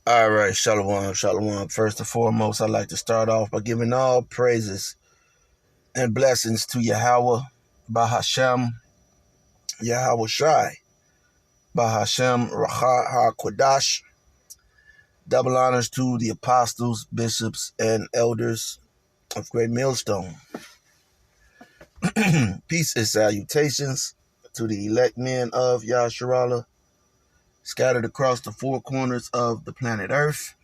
All right, shalom, shalom. First and foremost, I'd like to start off by giving all praises and blessings to Yahweh, Bahashem, Yahweh Shai, Bahashem, Raha HaKodash. Double honors to the apostles, bishops, and elders of Great Millstone. Peace and salutations to the elect men of Yahshua, scattered across the four corners of the planet Earth,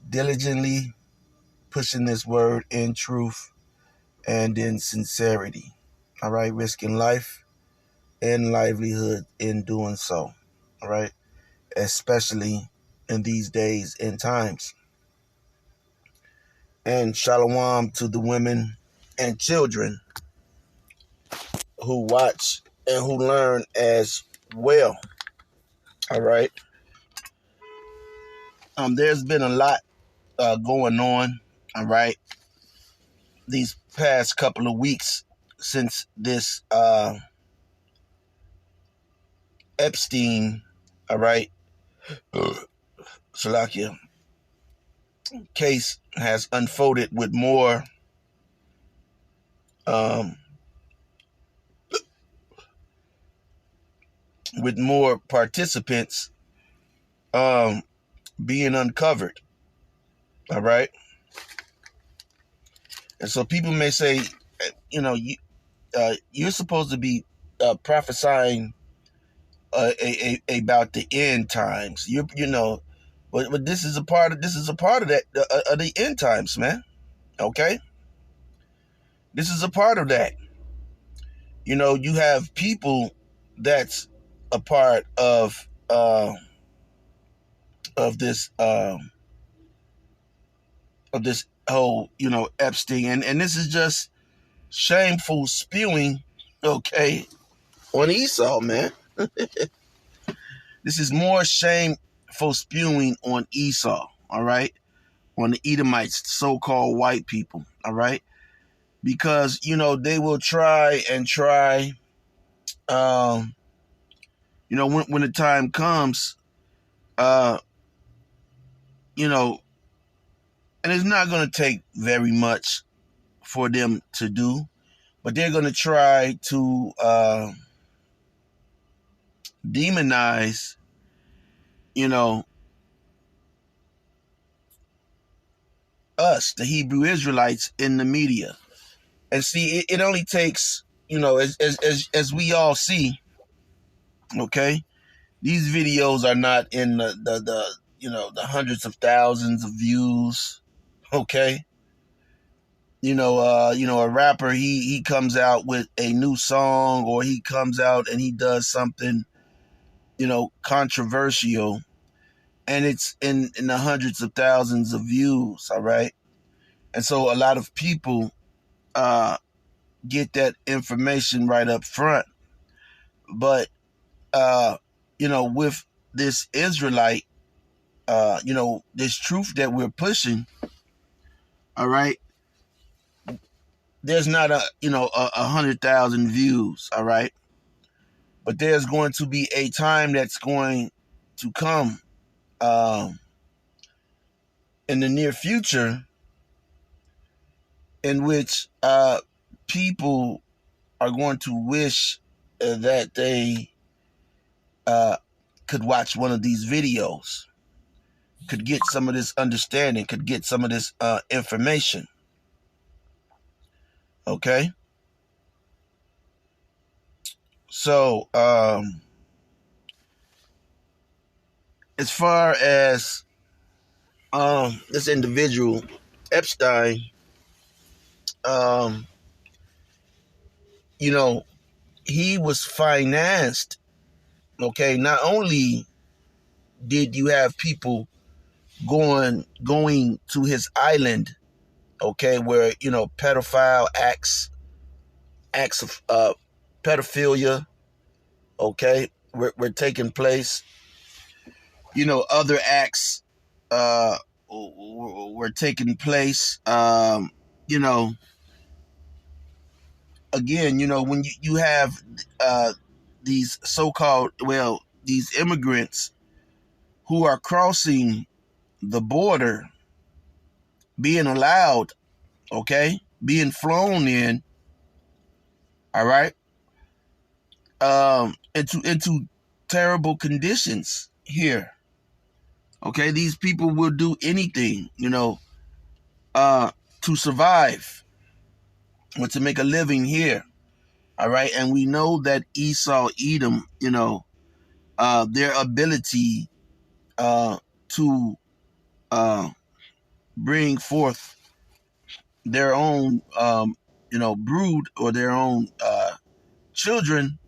diligently pushing this word in truth and in sincerity. All right, risking life and livelihood in doing so. All right, especially in these days and times. And shalom to the women and children who watch and who learn as well. All right. There's been a lot going on. All right, these past couple of weeks since this Epstein, all right, Shalakia case has unfolded um, with more participants um, being uncovered. All right, and so people may say, you're supposed to be prophesying about the end times. But this is a part of that of the end times, man. Okay, this is a part of that. You have people that's a part of this whole Epstein, and this is just shameful spewing, okay, on Esau, man. This is more shameful spewing on Esau, all right, on the Edomites, so-called white people, all right, because they will try and try, when the time comes, uh, you know, and it's not going to take very much for them to do, but they're going to try to demonize, us, the Hebrew Israelites, in the media. And see, it only takes, as we all see, okay, these videos are not in the hundreds of thousands of views, okay. A rapper, he comes out with a new song, or he comes out and he does something, controversial, and it's in the hundreds of thousands of views, all right? And so a lot of people get that information right up front. But, with this Israelite, this truth that we're pushing, all right, there's not 100,000 views, all right? But there's going to be a time that's going to come in the near future in which people are going to wish that they could watch one of these videos, could get some of this understanding, could get some of this information. Okay? So, as far as this individual, Epstein, he was financed. Okay, not only did you have people going to his island, okay, where pedophile acts of pedophilia, okay, were taking place. Other acts were taking place. Again, when you have these so-called, these immigrants, who are crossing the border, being allowed, okay, being flown in, all right, into terrible conditions here. Okay, these people will do anything, to survive or to make a living here. All right, and we know that Esau, Edom, their ability to bring forth their own, brood or their own children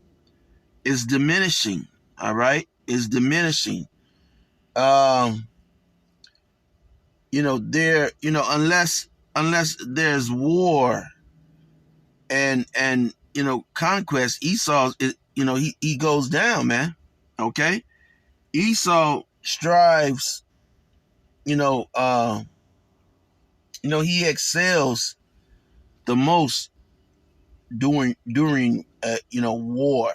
is diminishing. All right, is diminishing. Um, there, unless there's war and conquest, Esau, he goes down, man. Okay, Esau strives, he excels the most during war.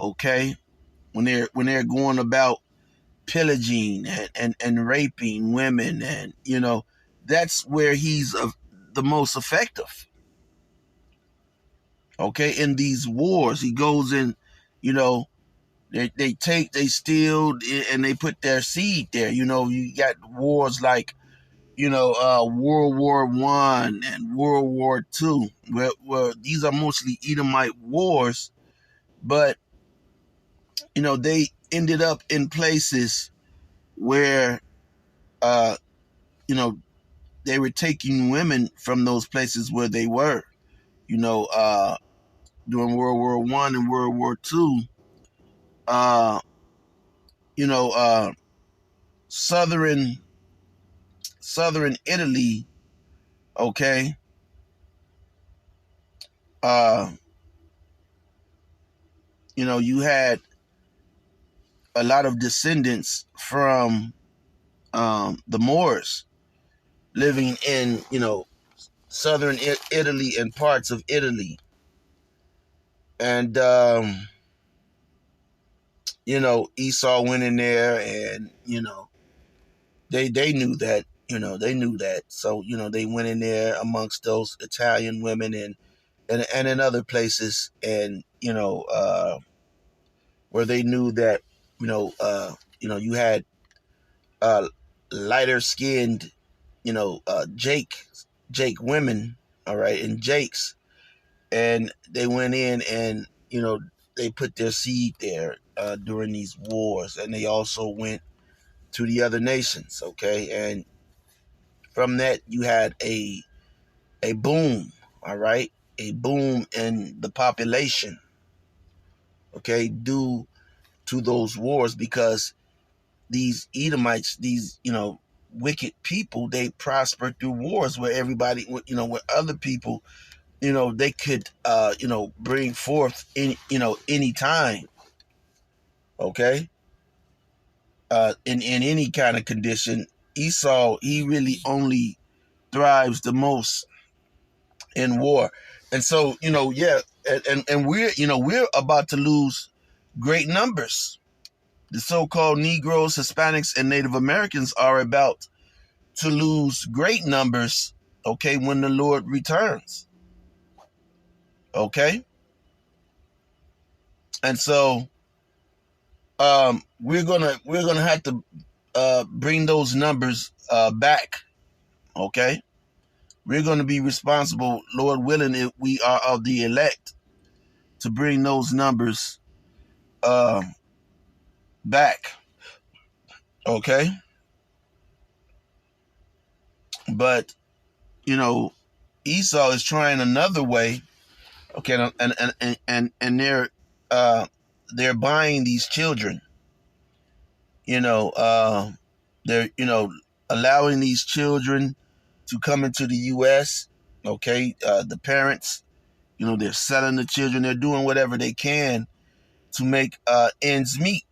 Okay, when they're going about pillaging and raping women, and that's where he's the most effective. Okay, in these wars, he goes in, they steal and they put their seed there. You got wars like World War One and World War Two, where these are mostly Edomite wars, but they ended up in places where you know they were taking women from those places where they were. You know, uh, During World War One and World War Two, uh, you know, uh, southern Italy. Okay, uh, you had a lot of descendants from the Moors living in southern Italy and parts of Italy, and Esau went in there, and they knew that. So they went in there amongst those Italian women, and in other places, and where they knew that you had uh lighter skinned Jake women, all right, and Jakes, and they went in and they put their seed there during these wars, and they also went to the other nations, okay, and from that you had a boom, all right, a boom in the population, okay, due to those wars, because these Edomites, these wicked people, they prospered through wars where everybody, where other people, they could bring forth any time, okay, in any kind of condition. Esau, he really only thrives the most in war. And so yeah, and we're about to lose great numbers. The so-called Negroes, Hispanics, and Native Americans are about to lose great numbers, okay, when the Lord returns, okay. And so we're gonna have to bring those numbers back, okay. We're going to be responsible, Lord willing, if we are of the elect, to bring those numbers uh, back, okay. But Esau is trying another way, okay, and they're buying these children, they're allowing these children to come into the U.S., okay. The parents, they're selling the children, they're doing whatever they can to make ends meet,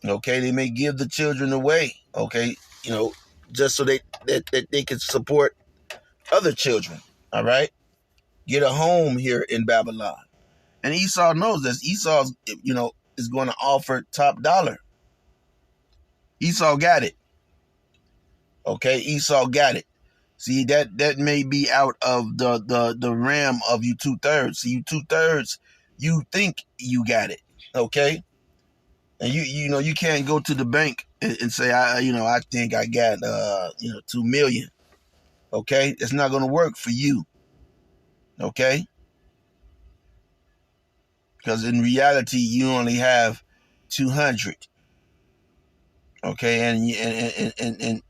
okay. They may give the children away, okay, just so that they can support other children, all right, get a home here in Babylon. And Esau knows this. Esau, is going to offer top dollar, Esau got it. Okay, Esau got it. See, that may be out of the realm of you 2/3. See, you 2/3, you think you got it. Okay, and you can't go to the bank and say I think I got 2 million. Okay, it's not gonna work for you. Okay, because in reality you only have 200. Okay, and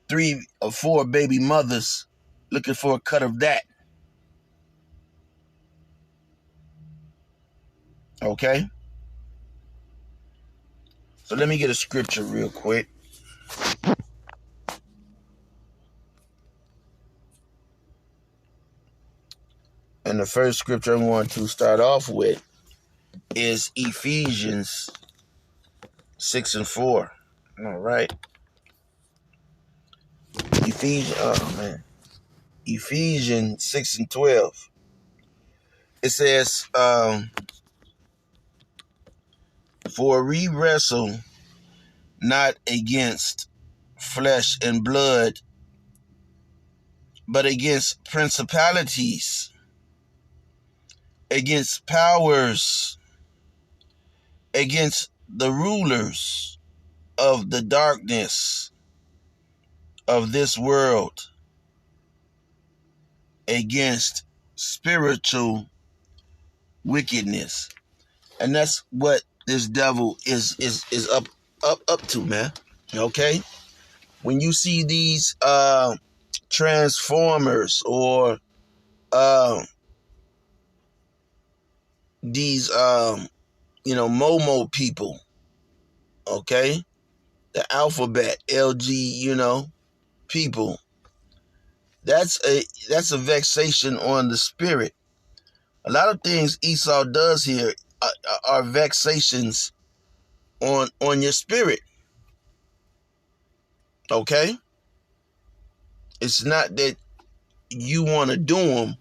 3 or 4 baby mothers looking for a cut of that. Okay, so let me get a scripture real quick. And the first scripture I'm going to start off with is Ephesians 6:4. All right. Ephesians 6:12. It says, for we wrestle not against flesh and blood, but against principalities, against powers, against the rulers of the darkness of this world, against spiritual wickedness. And that's what this devil is up to, man. Okay? When you see these transformers or these Momo people, okay? The alphabet LG, people. That's a vexation on the spirit. A lot of things Esau does here are vexations on your spirit. Okay? It's not that you want to do them.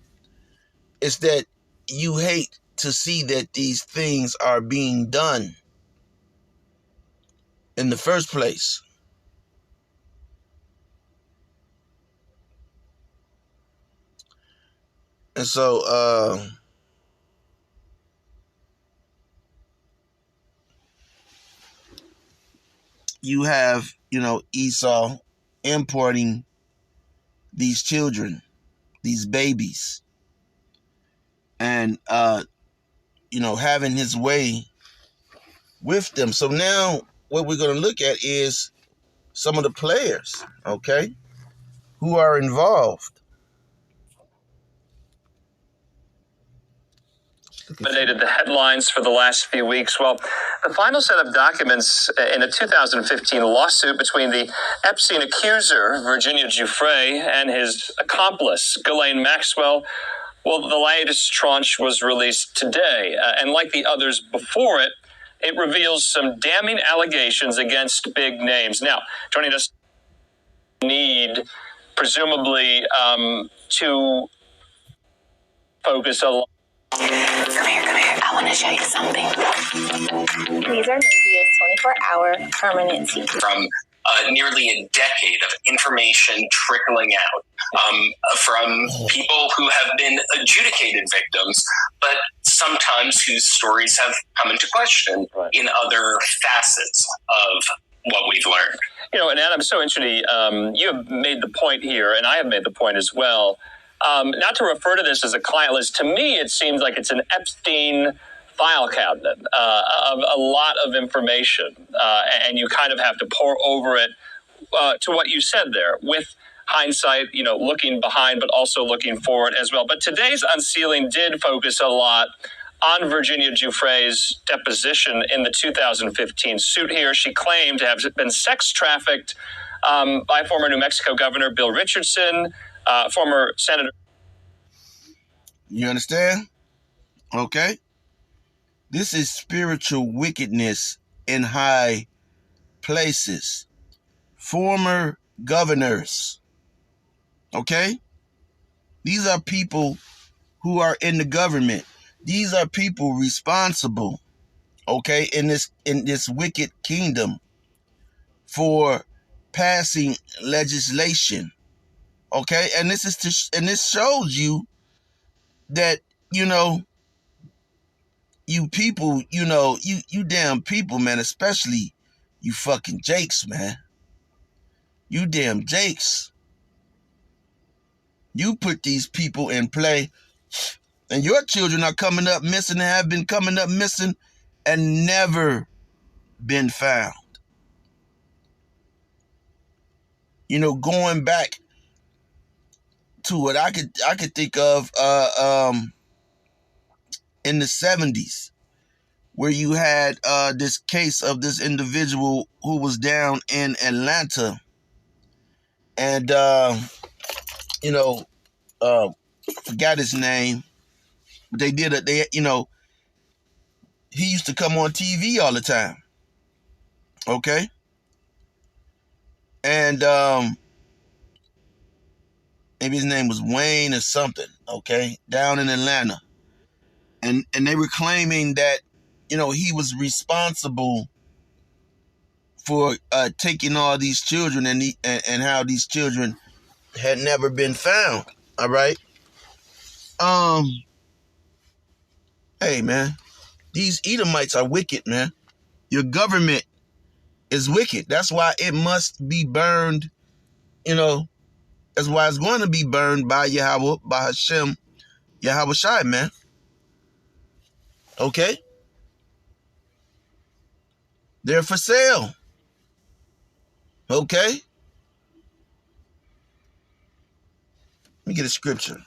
It's that you hate to see that these things are being done in the first place. And so you have, Esau importing these children, these babies, and having his way with them. So now what we're going to look at is some of the players, okay, who are involved. Dominated the headlines for the last few weeks. Well, the final set of documents in a 2015 lawsuit between the Epstein accuser, Virginia Giuffre, and his accomplice, Ghislaine Maxwell. Well, the latest tranche was released today, and like the others before it, it reveals some damning allegations against big names. Now, joining us, need presumably to focus a lot. Come here. I want to show you something. These are Nubia's 24-hour permanent secret. From nearly a decade of information trickling out from people who have been adjudicated victims, but sometimes whose stories have come into question in other facets of what we've learned. And Adam, so interesting. You have made the point here, and I have made the point as well. Not to refer to this as a client list, to me it seems like it's an Epstein file cabinet of a lot of information, and you kind of have to pore over it to what you said there, with hindsight, looking behind, but also looking forward as well. But today's unsealing did focus a lot on Virginia Giuffre's deposition in the 2015 suit here. She claimed to have been sex trafficked by former New Mexico Governor Bill Richardson, former Senator. You understand? Okay. This is spiritual wickedness in high places. Former governors. Okay? These are people who are in the government. These are people responsible, okay, in this wicked kingdom. for passing legislation. Okay, and this shows you that, you people, you damn people, man, especially you fucking Jakes, man. You damn Jakes. You put these people in play, and your children are coming up missing and have been coming up missing and never been found. Going back to what I could think of in the 70s, where you had this case of this individual who was down in Atlanta, and forgot his name. But he used to come on TV all the time. Okay, and maybe his name was Wayne or something. Okay, down in Atlanta, and they were claiming that he was responsible for taking all these children, and how these children had never been found. All right. Hey, man, these Edomites are wicked, man. Your government is wicked. That's why it must be burned. That's why it's going to be burned by Yahweh, by Hashem, Yahweh Shai, man. Okay? They're for sale. Okay? Let me get a scripture.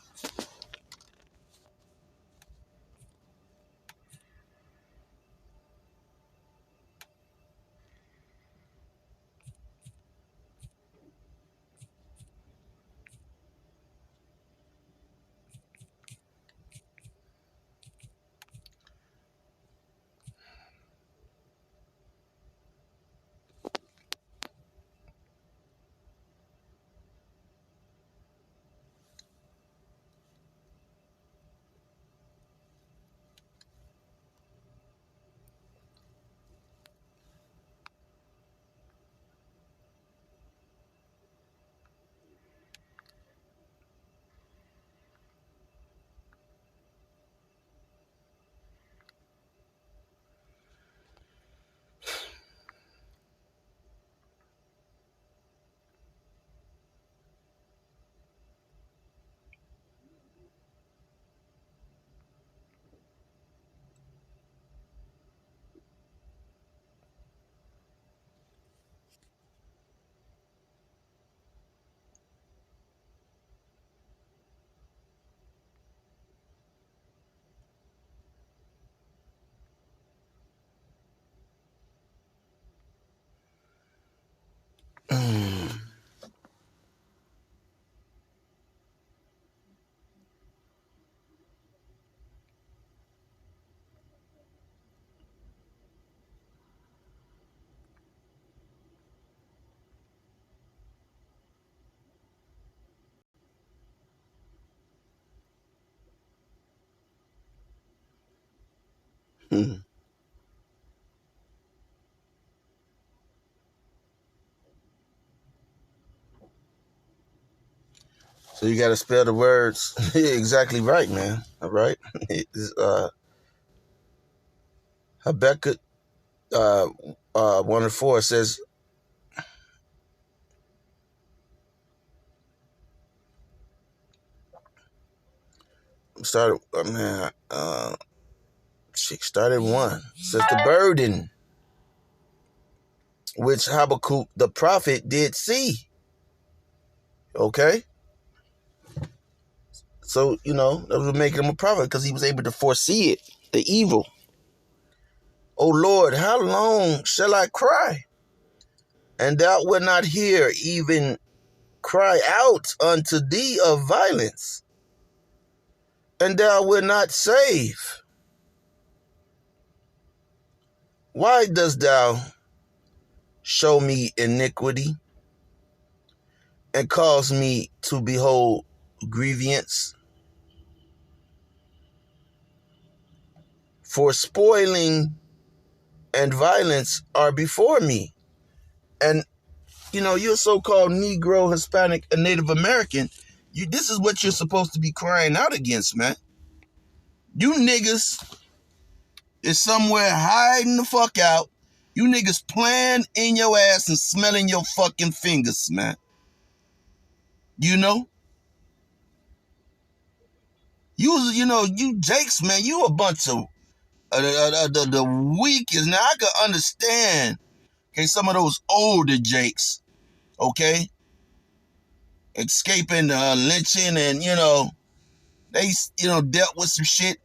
So you got to spell the words exactly right, man. All right? Habakkuk 1 and 4 says, she started 1. Says the burden which Habakkuk the prophet did see. Okay? So, that was making him a prophet because he was able to foresee it, the evil. O Lord, how long shall I cry? And thou wilt not hear, even cry out unto thee of violence. And thou wilt not save. Why dost thou show me iniquity and cause me to behold grievance? For spoiling and violence are before me, and you're a so-called Negro, Hispanic, and Native American. This is what you're supposed to be crying out against, man. You niggas is somewhere hiding the fuck out. You niggas playing in your ass and smelling your fucking fingers, man. You know? You Jakes, man, you a bunch of the weakest. Now, I could understand, okay, some of those older Jakes, okay, escaping lynching and, they, dealt with some shit.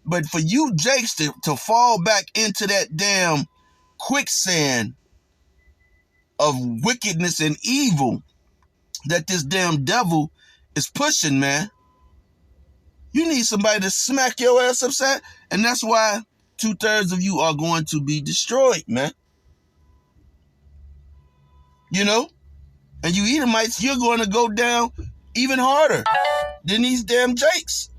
But for you Jakes to fall back into that damn quicksand of wickedness and evil that this damn devil is pushing, man, you need somebody to smack your ass upside. And that's why 2/3 of you are going to be destroyed, man. You know? And you Edomites, you're going to go down even harder than these damn Jakes.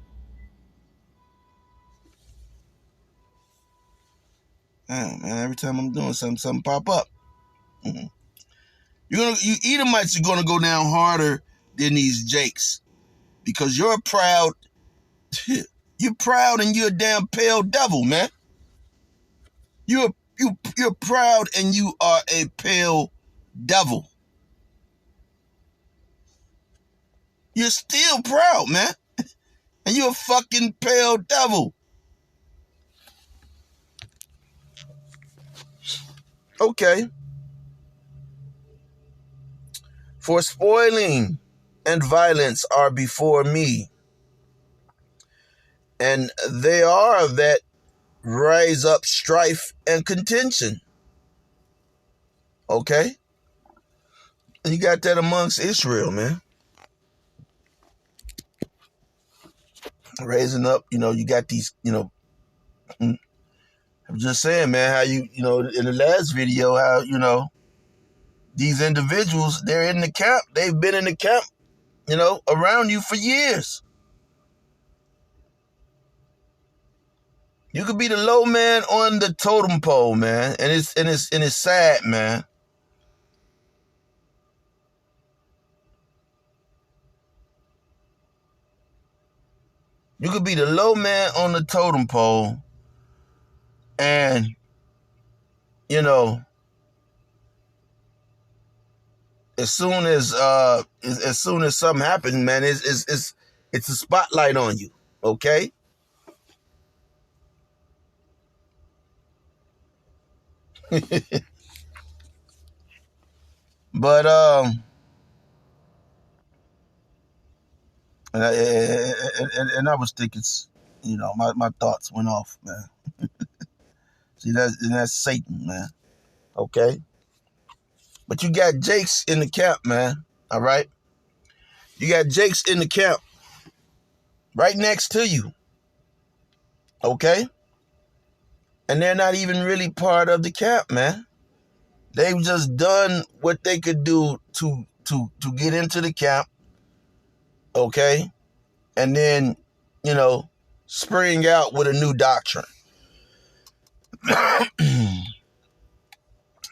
Man, every time I'm doing something pop up. Mm-hmm. You Edomites are going to go down harder than these Jakes because you're proud. You're proud and you're a damn pale devil, man. You're proud and you are a pale devil. You're still proud, man. And you're a fucking pale devil. Okay. For spoiling and violence are before me, and they are that rise up strife and contention. Okay? And you got that amongst Israel, man. Raising up, you got these, I'm just saying, man, how in the last video, how, these individuals, they're in the camp. They've been in the camp, around you for years. You could be the low man on the totem pole, man, and it's sad, man. You could be the low man on the totem pole, and as soon as something happens, man, it's a spotlight on you, okay? But and I was thinking, my thoughts went off, man. See, that's Satan, man. Okay? But you got Jakes in the camp, man. All right? You got Jakes in the camp right next to you. Okay? And they're not even really part of the camp, man. They've just done what they could do to get into the camp. Okay? And then, spring out with a new doctrine.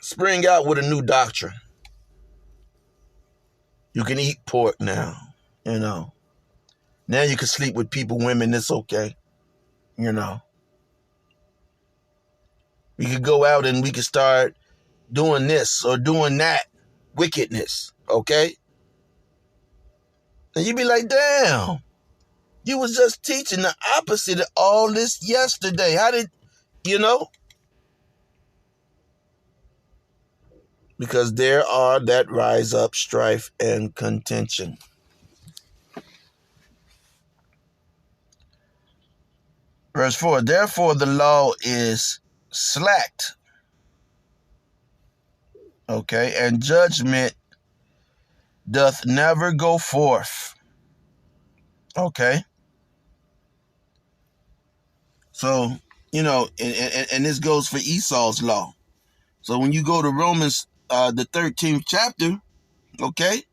Spring out with a new doctrine. You can eat pork now, Now you can sleep with people, women, it's okay. We could go out and we could start doing this or doing that. Wickedness, okay? And you'd be like, damn, you was just teaching the opposite of all this yesterday. How did, Because there are that rise up strife and contention. Verse 4, therefore the law is slacked. Okay, and judgment doth never go forth. Okay. So, and this goes for Esau's law. So when you go to Romans, the 13th chapter, okay,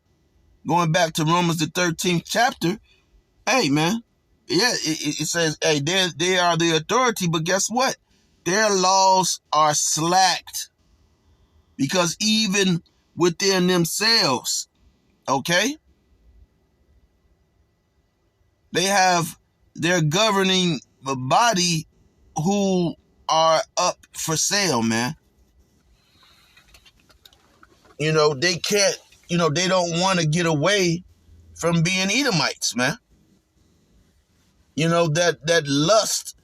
going back to Romans, the 13th chapter, hey, man, yeah, it says, hey, they are the authority, but guess what? Their laws are slacked because even within themselves. Okay? They have their governing body who are up for sale, man. They can't, they don't want to get away from being Edomites, man. That lust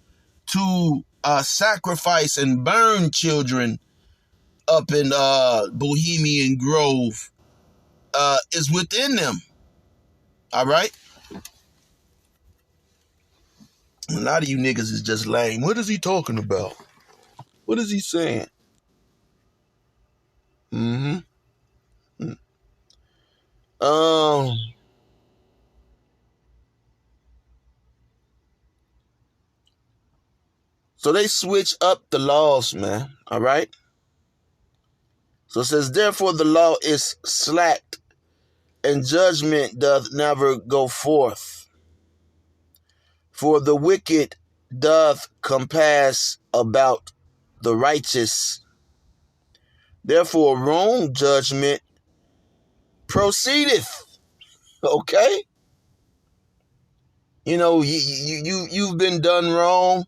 to sacrifice and burn children up in Bohemian Grove is within them. All right? A lot of you niggas is just lame. What is he talking about? What is he saying? Mm-hmm. Um, so they switch up the laws, man. All right? So it says, therefore the law is slacked, and judgment doth never go forth. For the wicked doth compass about the righteous. Therefore wrong judgment proceedeth. Okay? You've been done wrong.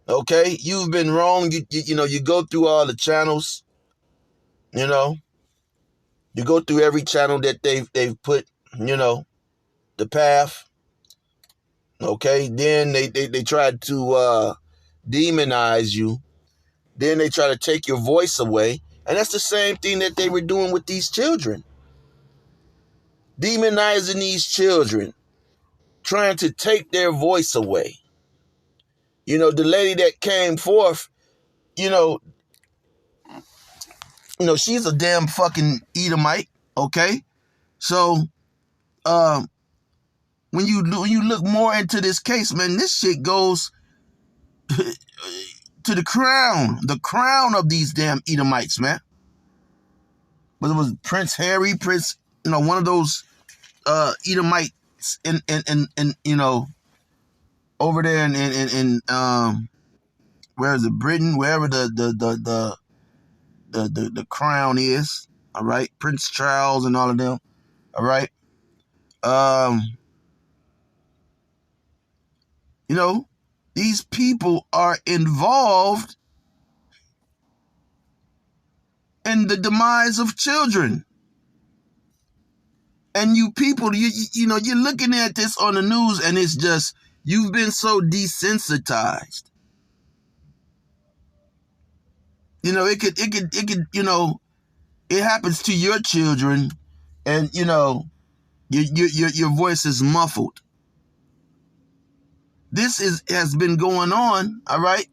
Okay? You've been wrong. You go through all the channels. You go through every channel that they've put, the path. Okay? Then they tried to demonize you. Then they try to take your voice away. And that's the same thing that they were doing with these children. Demonizing these children. Trying to take their voice away. The lady that came forth, she's a damn fucking Edomite, okay? So, when you look more into this case, man, this shit goes to the crown of these damn Edomites, man. Whether it was Prince Harry, one of those Edomites in over there in where is it, Britain, wherever the crown is, all right, Prince Charles and all of them, all right. These people are involved in the demise of children. And you people, you're looking at this on the news and it's just, you've been so desensitized. It could, it happens to your children and, your voice is muffled. This has been going on, all right?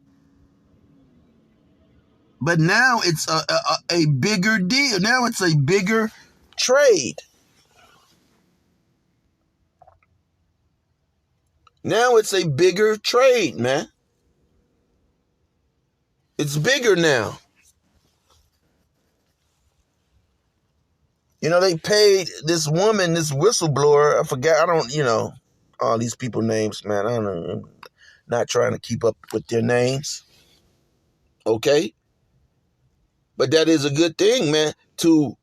But now it's a bigger deal. Now it's a bigger trade. Now it's a bigger trade, man. It's bigger now. They paid this woman, this whistleblower. I forgot. I don't, all these people names, man. I don't know. I'm not trying to keep up with their names. Okay? But that is a good thing, man, to,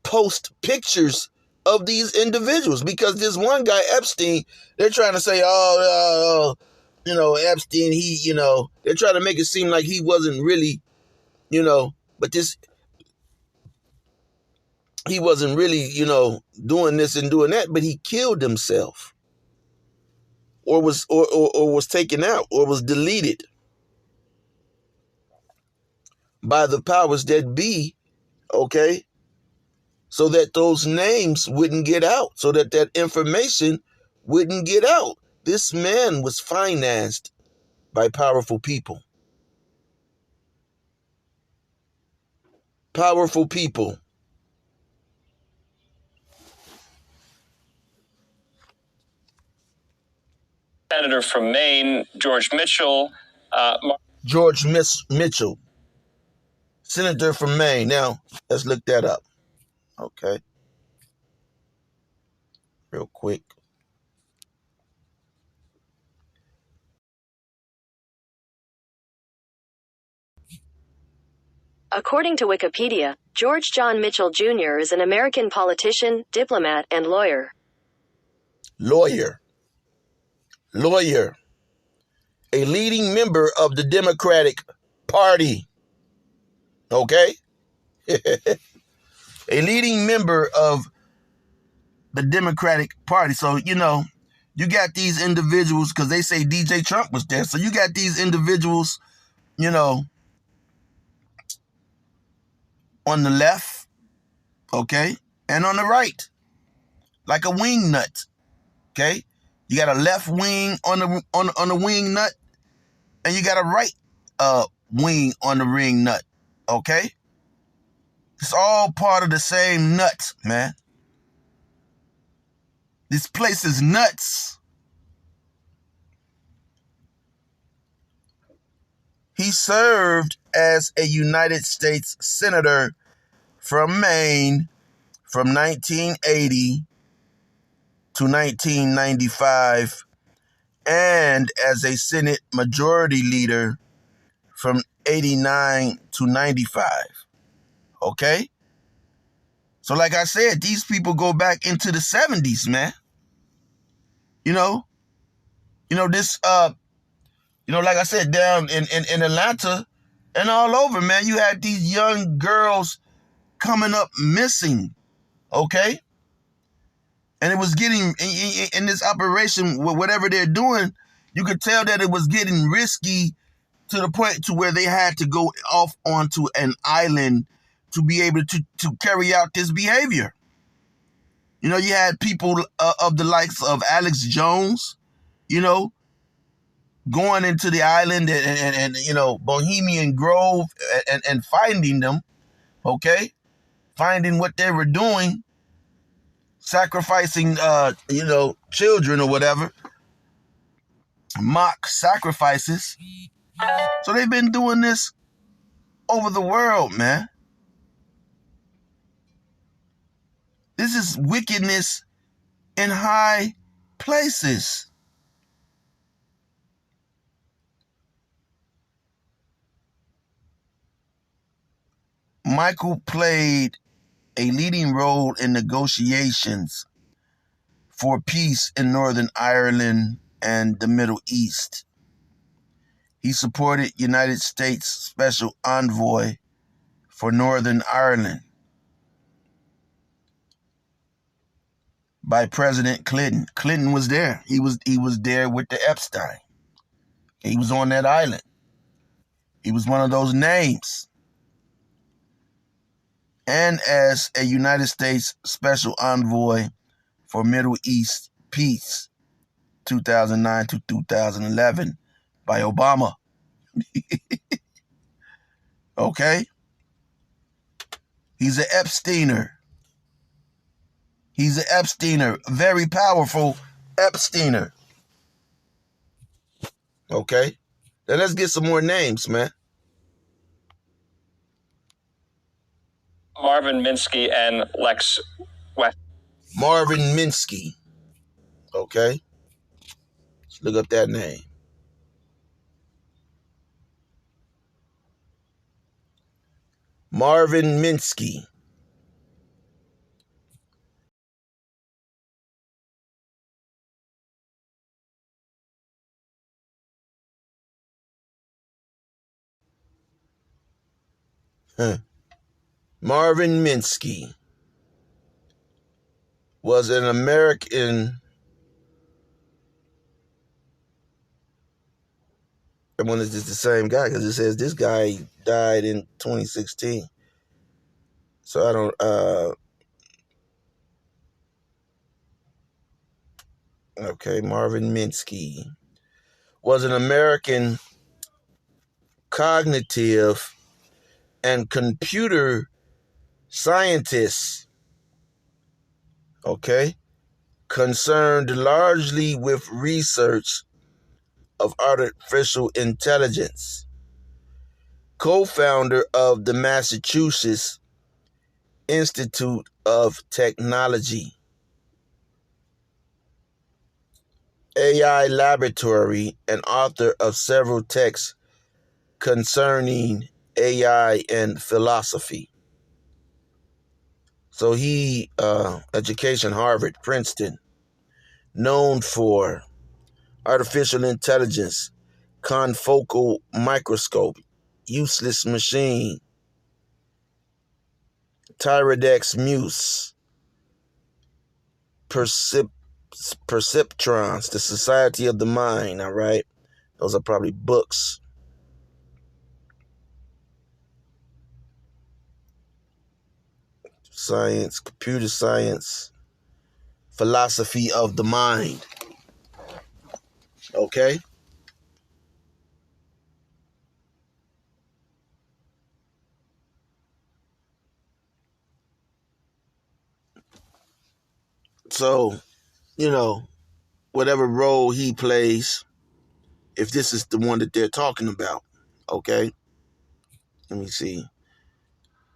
post pictures of these individuals. Because this one guy, Epstein, they're trying to say, Epstein, they're trying to make it seem like he wasn't really, but he wasn't really, doing this and doing that, but he killed himself. Or was taken out, or was deleted by the powers that be, okay? So that those names wouldn't get out, so that information wouldn't get out. This man was financed by powerful people. Powerful people. Senator from Maine, George Mitchell. George Mitchell, senator from Maine. Now, let's look that up. Okay. Real quick. According to Wikipedia, George John Mitchell Jr. is an American politician, diplomat, and lawyer. Lawyer. A leading member of the Democratic Party. Okay? A leading member of the Democratic Party. So, you got these individuals, because they say DJ Trump was there. So you got these individuals, on the left, okay, and on the right, like a wing nut, okay. You got a left wing on the wing nut, and you got a right wing on the ring nut, okay. It's all part of the same nut, man. This place is nuts. He served as a United States Senator from Maine from 1980 to 1995, and as a Senate Majority Leader from 89 to 95. Okay? So like I said, these people go back into the 70s, man. This like I said, down in Atlanta and all over, man, you had these young girls coming up missing, okay? And it was getting, in this operation, whatever they're doing, you could tell that it was getting risky to the point to where they had to go off onto an island to be able to carry out this behavior. You had people of the likes of Alex Jones, going into the island and Bohemian Grove and finding them, okay? Finding what they were doing, sacrificing, children or whatever, mock sacrifices. So they've been doing this over the world, man. This is wickedness in high places. Michael played a leading role in negotiations for peace in Northern Ireland and the Middle East. He supported United States Special Envoy for Northern Ireland by President Clinton. Clinton was there. He was there with the Epstein. He was on that island. He was one of those names. And as a United States Special Envoy for Middle East Peace, 2009 to 2011, by Obama. Okay? He's an Epsteiner. He's an Epsteiner. Very powerful Epsteiner. Okay? Now let's get some more names, man. Marvin Minsky and Lex West. Marvin Minsky. Okay? Let's look up that name. Marvin Minsky. Marvin Minsky was an American. I wonder if it's the same guy, because it says this guy died in 2016. So I don't, okay, Marvin Minsky was an American cognitive and computer scientist, okay, concerned largely with research of artificial intelligence, co-founder of the Massachusetts Institute of Technology, AI Laboratory, and author of several texts concerning AI and philosophy. So he, education, Harvard, Princeton, known for artificial intelligence, confocal microscope, useless machine, Tyradex muse, perceptrons, the society of the mind. All right, those are probably books. Science, computer science, philosophy of the mind. Okay. So, you know, whatever role he plays, if this is the one that they're talking about, okay? Let me see.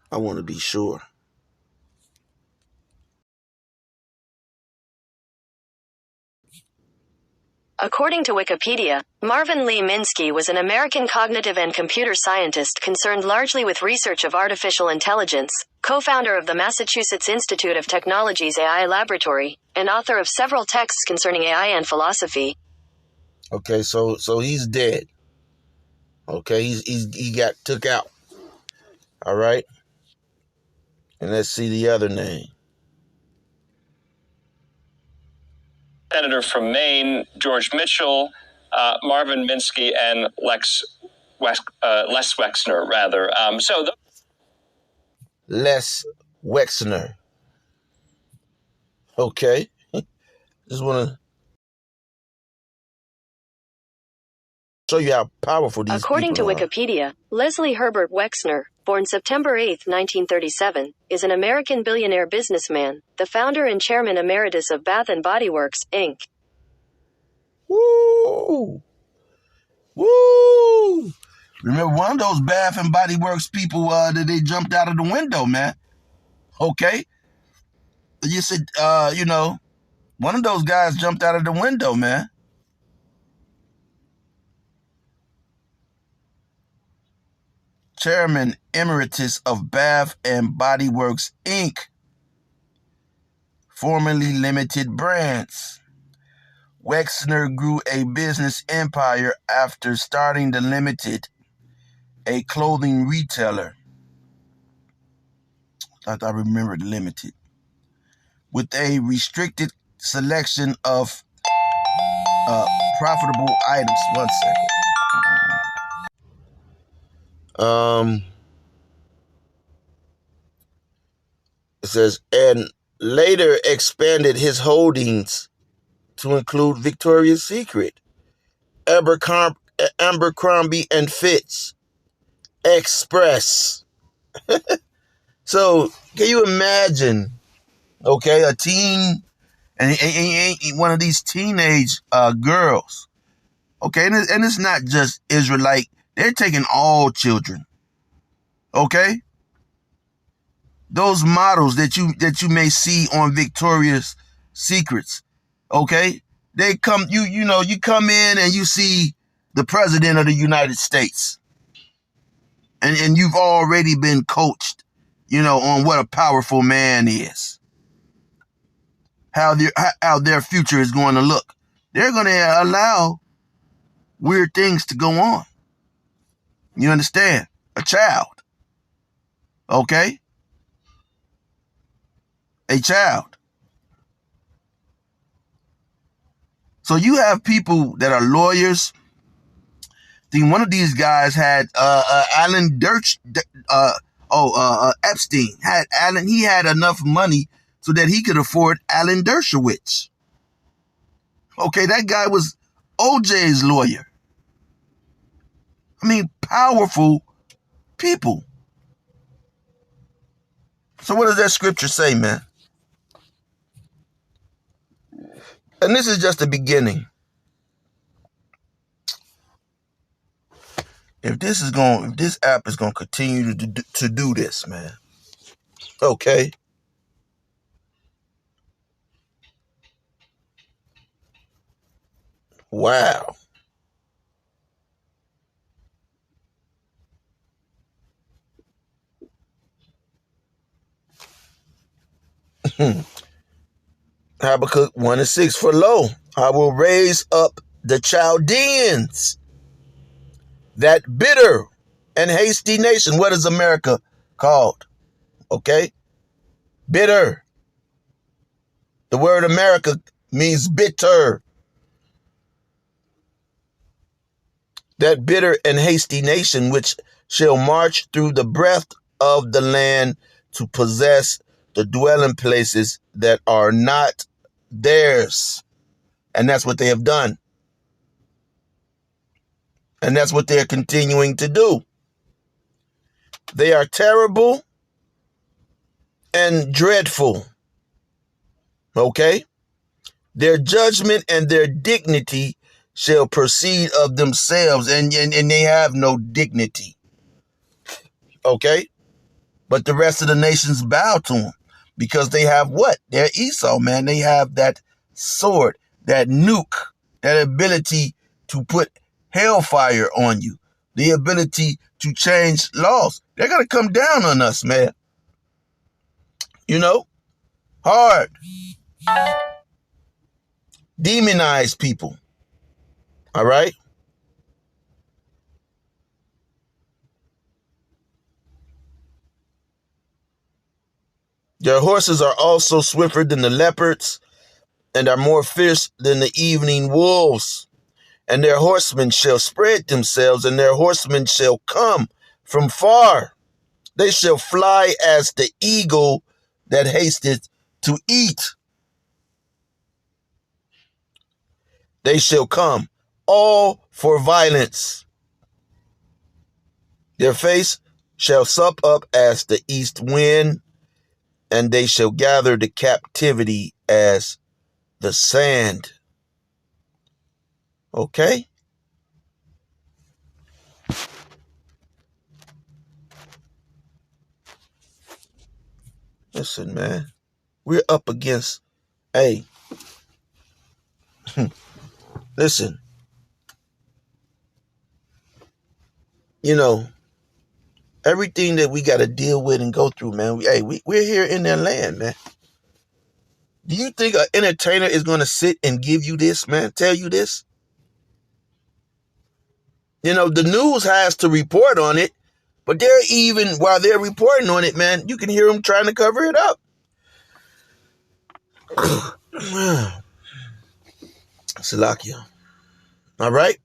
I want to be sure. According to Wikipedia, Marvin Lee Minsky was an American cognitive and computer scientist concerned largely with research of artificial intelligence, co-founder of the Massachusetts Institute of Technology's AI Laboratory, and author of several texts concerning AI and philosophy. Okay, so he's dead. Okay, he got took out. All right, and let's see the other name. Senator from Maine, George Mitchell, Marvin Minsky, and Les Wexner, rather. Les Wexner. Okay, just want to show you how powerful these According to people are. Wikipedia, Leslie Herbert Wexner, born September 8, 1937, is an American billionaire businessman, the founder and chairman emeritus of Bath & Body Works, Inc. Woo! Woo! Remember one of those Bath and Body Works people that they jumped out of the window, man. Okay? You said, one of those guys jumped out of the window, man. Chairman Emeritus of Bath and Body Works, Inc., formerly Limited Brands. Wexner grew a business empire after starting the Limited, a clothing retailer. I remember the Limited. With a restricted selection of profitable items. 1 second. It says, and later expanded his holdings to include Victoria's Secret, Abercrombie and Fitch, Express. So can you imagine, okay, a teen, and one of these teenage girls, okay, and it's not just Israelite, they're taking all children, okay? Those models that you may see on Victoria's Secrets, okay? They come, you come in and you see the president of the United States. And you've already been coached, on what a powerful man is. How their future is going to look. They're going to allow weird things to go on. You understand? A child. Okay? A child. So you have people that are lawyers. I think one of these guys had Alan Epstein had Alan. He had enough money so that he could afford Alan Dershowitz. Okay, that guy was OJ's lawyer. I mean, powerful people. So what does that scripture say, man? And this is just the beginning. If this app is going to continue to do this, man. Okay. Wow. Habakkuk 1:6. For lo, I will raise up the Chaldeans, that bitter and hasty nation. What is America called? Okay? Bitter. The word America means bitter. That bitter and hasty nation which shall march through the breadth of the land to possess the dwelling places that are not theirs. And that's what they have done. And that's what they're continuing to do. They are terrible and dreadful. Okay? Their judgment and their dignity shall proceed of themselves, and they have no dignity. Okay? But the rest of the nations bow to them because they have what? They're Esau, man. They have that sword, that nuke, that ability to put hellfire on you, the ability to change laws. They're going to come down on us, man. You know? Hard. Demonize people. All right? Their horses are also swifter than the leopards and are more fierce than the evening wolves. And their horsemen shall spread themselves, and their horsemen shall come from far. They shall fly as the eagle that hasteth to eat. They shall come, all for violence. Their face shall sup up as the east wind, and they shall gather the captivity as the sand. Okay? Listen, man. We're up against, hey, listen, you know, everything that we got to deal with and go through, man. We're here in their land, man. Do you think an entertainer is going to sit and give you this, man? Tell you this? You know, the news has to report on it, but while they're reporting on it, man, you can hear them trying to cover it up. Salakia. All right?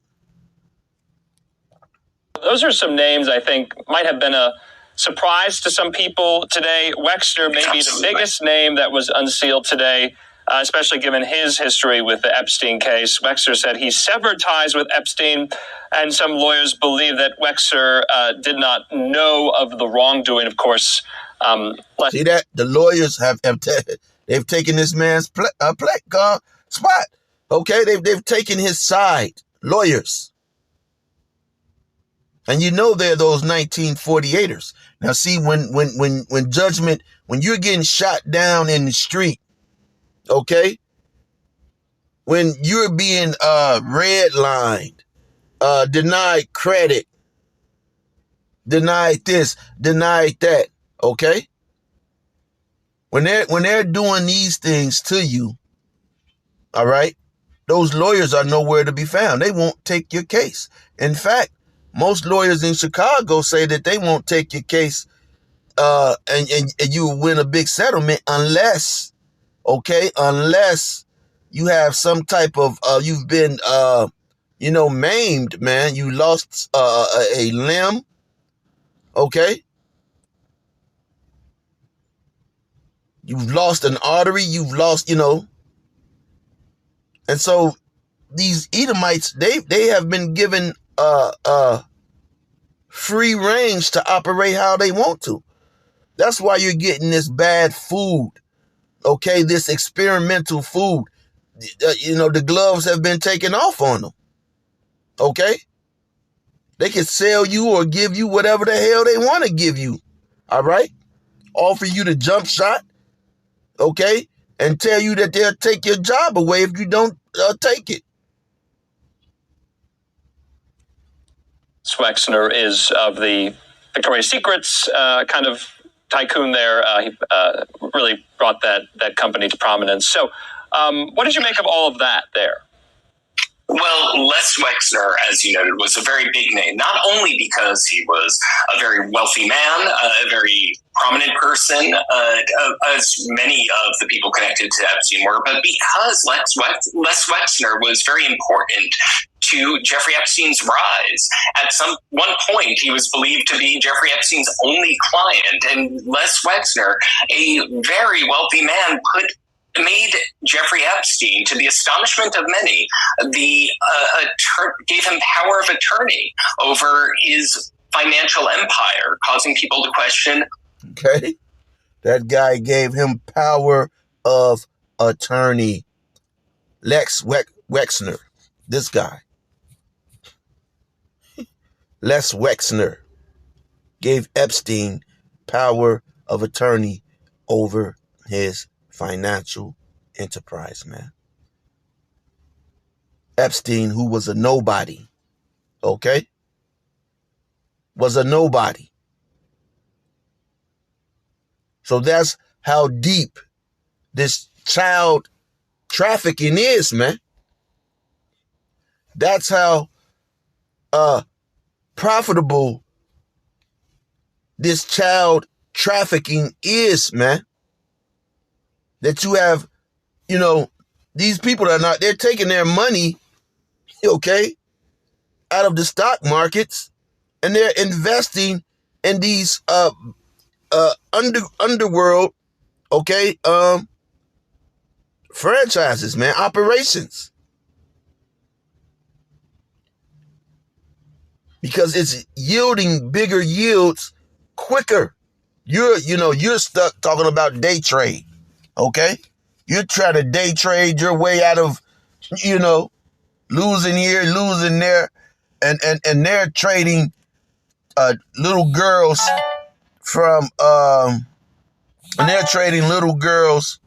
Those are some names I think might have been a surprise to some people today. Wexner may be the biggest name that was unsealed today, especially given his history with the Epstein case. Wexner said he severed ties with Epstein, and some lawyers believe that Wexner did not know of the wrongdoing, of course. See that? The lawyers they've taken this man's spot. Okay? They've taken his side. Lawyers. And you know they're those 1948ers. Now see, when judgment, when you're getting shot down in the street, okay? When you're being redlined, denied credit, denied this, denied that, okay? When they're doing these things to you, all right, those lawyers are nowhere to be found. They won't take your case. In fact, most lawyers in Chicago say that they won't take your case and you will win a big settlement unless you have some type of, you've been, maimed, man. You lost a limb, okay? You've lost an artery, you've lost, and so these Edomites, they have been given free range to operate how they want to. That's why you're getting this bad food, okay? This experimental food. The gloves have been taken off on them, okay? They can sell you or give you whatever the hell they want to give you, all right? Offer you the jump shot, okay? And tell you that they'll take your job away if you don't take it. Wexner is of the Victoria's Secrets kind of tycoon there. He really brought that company to prominence. So, what did you make of all of that there? Well, Les Wexner, as you noted, was a very big name, not only because he was a very wealthy man, a very prominent person, as many of the people connected to Epstein were, but because Les Wexner was very important to Jeffrey Epstein's rise. At one point, he was believed to be Jeffrey Epstein's only client, and Les Wexner, a very wealthy man, made Jeffrey Epstein, to the astonishment of many, gave him power of attorney over his financial empire, causing people to question. Okay. That guy gave him power of attorney. Lex Wexner. This guy. Les Wexner gave Epstein power of attorney over his financial enterprise, man. Epstein, who was a nobody, okay? Was a nobody. So that's how deep this child trafficking is, man. That's how profitable this child trafficking is, man. That you have, these people are not, they're taking their money, okay, out of the stock markets, and they're investing in these underworld, okay, franchises, man, operations. Because it's yielding bigger yields quicker. You're stuck talking about day trade, okay? You're trying to day trade your way out of, losing here, losing there, and they're trading little girls from, and they're trading little girls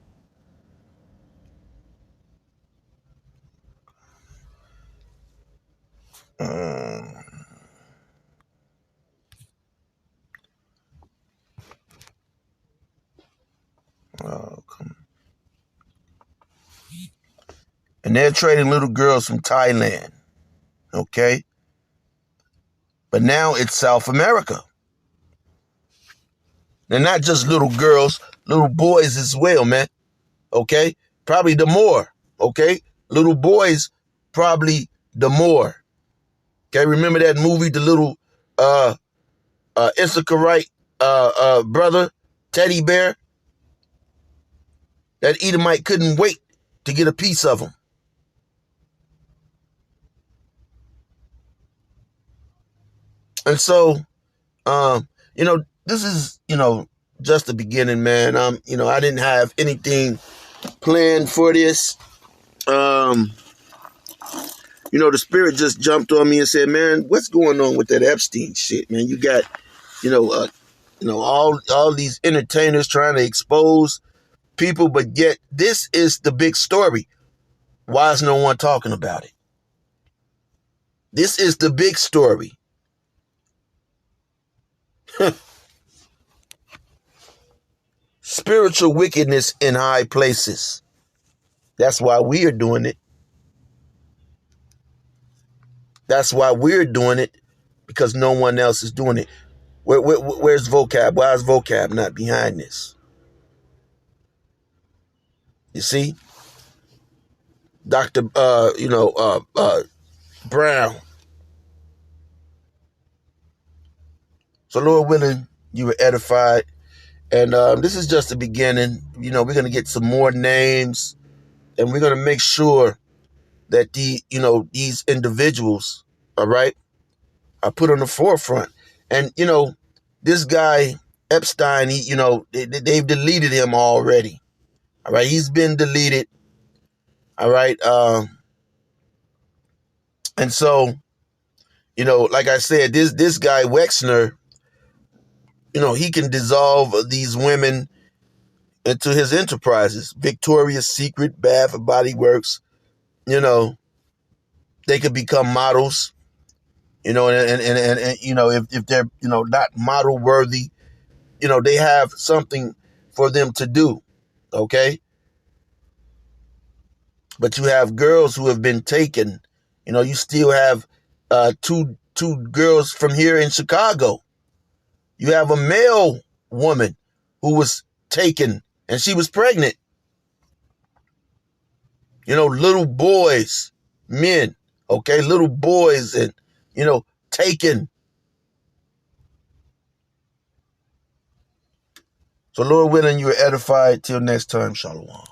and they're trading little girls from Thailand, okay? But now it's South America. They're not just little girls, little boys as well, man, okay? Probably the more, okay? Little boys, probably the more. Okay, remember that movie, the little Issacharite brother, Teddy Bear? That Edomite couldn't wait to get a piece of him. And so, this is, just the beginning, man. I didn't have anything planned for this. The spirit just jumped on me and said, man, what's going on with that Epstein shit, man? You got, all these entertainers trying to expose people, but yet this is the big story. Why is no one talking about it? This is the big story. Spiritual wickedness in high places. That's why we are doing it. That's why we're doing it, because no one else is doing it. Where's vocab? Why is vocab not behind this? You see? Dr. Brown. So Lord willing, you were edified. And this is just the beginning. We're going to get some more names, and we're going to make sure that these individuals, all right, are put on the forefront. And, this guy, Epstein, they've deleted him already. All right. He's been deleted. All right. And so, like I said, this guy, Wexner, he can dissolve these women into his enterprises. Victoria's Secret, Bath and Body Works, they could become models, and if they're, not model worthy, they have something for them to do, okay? But you have girls who have been taken. You still have two girls from here in Chicago. You have a male woman who was taken and she was pregnant. Little boys, men, okay, little boys and, taken. So Lord willing, you are edified. Till next time, Shalom.